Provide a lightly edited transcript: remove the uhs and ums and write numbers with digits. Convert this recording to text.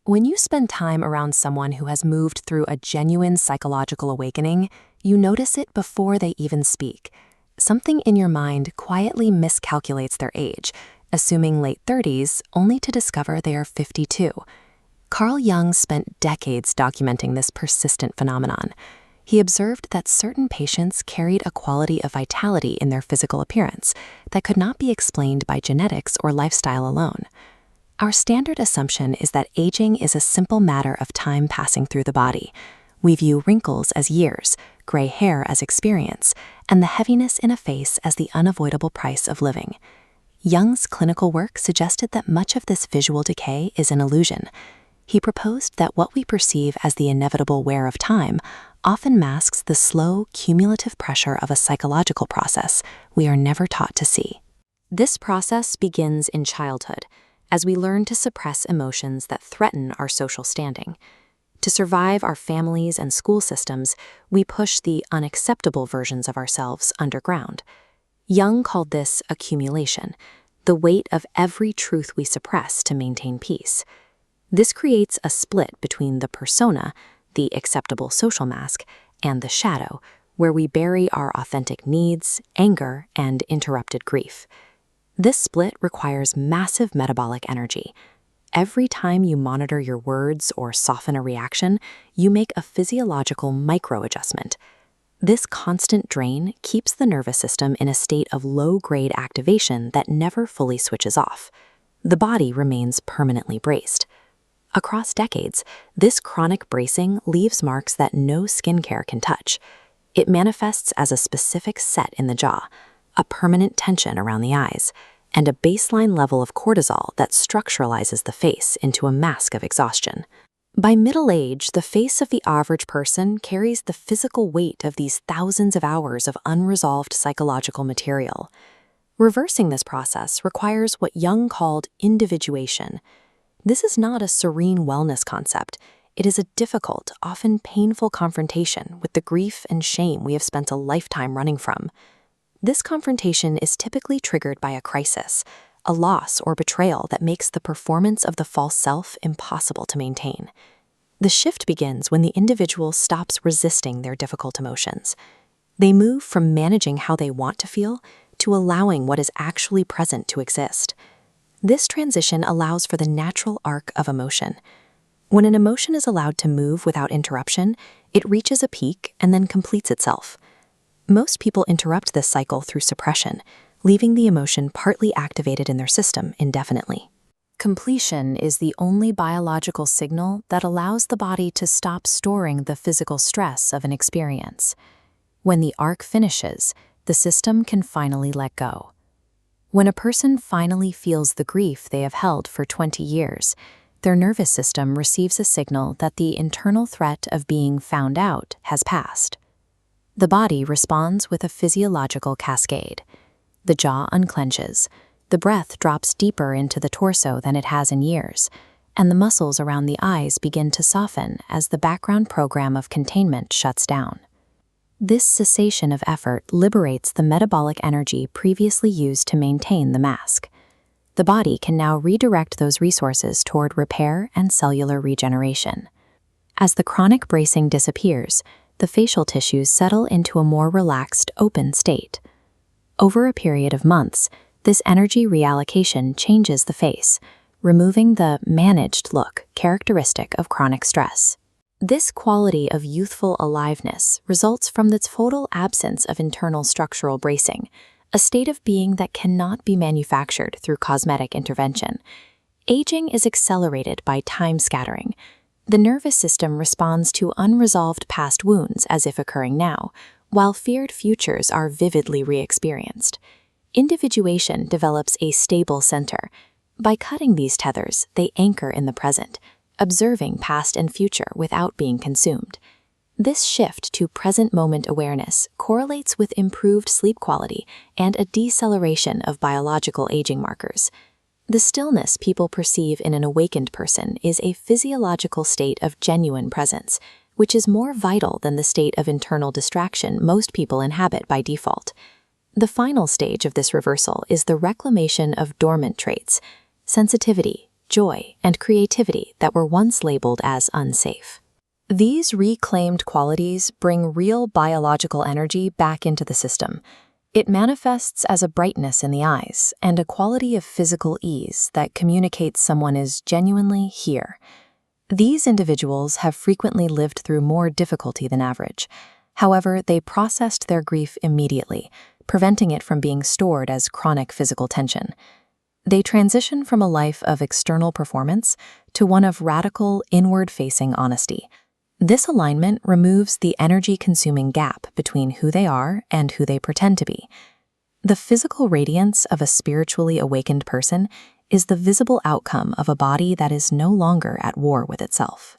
When you spend time around someone who has moved through a genuine psychological awakening, you notice it before they even speak. Something in your mind quietly miscalculates their age, assuming late 30s, only to discover they are 52. Carl Jung spent decades documenting this persistent phenomenon. He observed that certain patients carried a quality of vitality in their physical appearance that could not be explained by genetics or lifestyle alone. Our standard assumption is that aging is a simple matter of time passing through the body. We view wrinkles as years, gray hair as experience, and the heaviness in a face as the unavoidable price of living. Jung's clinical work suggested that much of this visual decay is an illusion. He proposed that what we perceive as the inevitable wear of time often masks the slow, cumulative pressure of a psychological process we are never taught to see. This process begins in childhood, as we learn to suppress emotions that threaten our social standing. To survive our families and school systems, we push the unacceptable versions of ourselves underground. Jung called this accumulation, the weight of every truth we suppress to maintain peace. This creates a split between the persona, the acceptable social mask, and the shadow, where we bury our authentic needs, anger, and interrupted grief. This split requires massive metabolic energy. Every time you monitor your words or soften a reaction, you make a physiological micro-adjustment. This constant drain keeps the nervous system in a state of low-grade activation that never fully switches off. The body remains permanently braced. Across decades, this chronic bracing leaves marks that no skincare can touch. It manifests as a specific set in the jaw, a permanent tension around the eyes, and a baseline level of cortisol that structuralizes the face into a mask of exhaustion. By middle age, the face of the average person carries the physical weight of these thousands of hours of unresolved psychological material. Reversing this process requires what Jung called individuation. This is not a serene wellness concept. It is a difficult, often painful confrontation with the grief and shame we have spent a lifetime running from. This confrontation is typically triggered by a crisis, a loss or betrayal that makes the performance of the false self impossible to maintain. The shift begins when the individual stops resisting their difficult emotions. They move from managing how they want to feel to allowing what is actually present to exist. This transition allows for the natural arc of emotion. When an emotion is allowed to move without interruption, it reaches a peak and then completes itself. Most people interrupt this cycle through suppression, leaving the emotion partly activated in their system indefinitely. Completion is the only biological signal that allows the body to stop storing the physical stress of an experience. When the arc finishes, the system can finally let go. When a person finally feels the grief they have held for 20 years, their nervous system receives a signal that the internal threat of being found out has passed. The body responds with a physiological cascade. The jaw unclenches, the breath drops deeper into the torso than it has in years, and the muscles around the eyes begin to soften as the background program of containment shuts down. This cessation of effort liberates the metabolic energy previously used to maintain the mask. The body can now redirect those resources toward repair and cellular regeneration. As the chronic bracing disappears, the facial tissues settle into a more relaxed, open state. Over a period of months, this energy reallocation changes the face, removing the managed look characteristic of chronic stress. This quality of youthful aliveness results from the total absence of internal structural bracing, a state of being that cannot be manufactured through cosmetic intervention. Aging is accelerated by time scattering. The nervous system responds to unresolved past wounds as if occurring now, while feared futures are vividly re-experienced. Individuation develops a stable center. By cutting these tethers, they anchor in the present, observing past and future without being consumed. This shift to present moment awareness correlates with improved sleep quality and a deceleration of biological aging markers. The stillness people perceive in an awakened person is a physiological state of genuine presence, which is more vital than the state of internal distraction most people inhabit by default. The final stage of this reversal is the reclamation of dormant traits: sensitivity, joy, and creativity that were once labeled as unsafe. These reclaimed qualities bring real biological energy back into the system. It manifests as a brightness in the eyes and a quality of physical ease that communicates someone is genuinely here. These individuals have frequently lived through more difficulty than average. However, they processed their grief immediately, preventing it from being stored as chronic physical tension. They transition from a life of external performance to one of radical, inward-facing honesty. This alignment removes the energy-consuming gap between who they are and who they pretend to be. The physical radiance of a spiritually awakened person is the visible outcome of a body that is no longer at war with itself.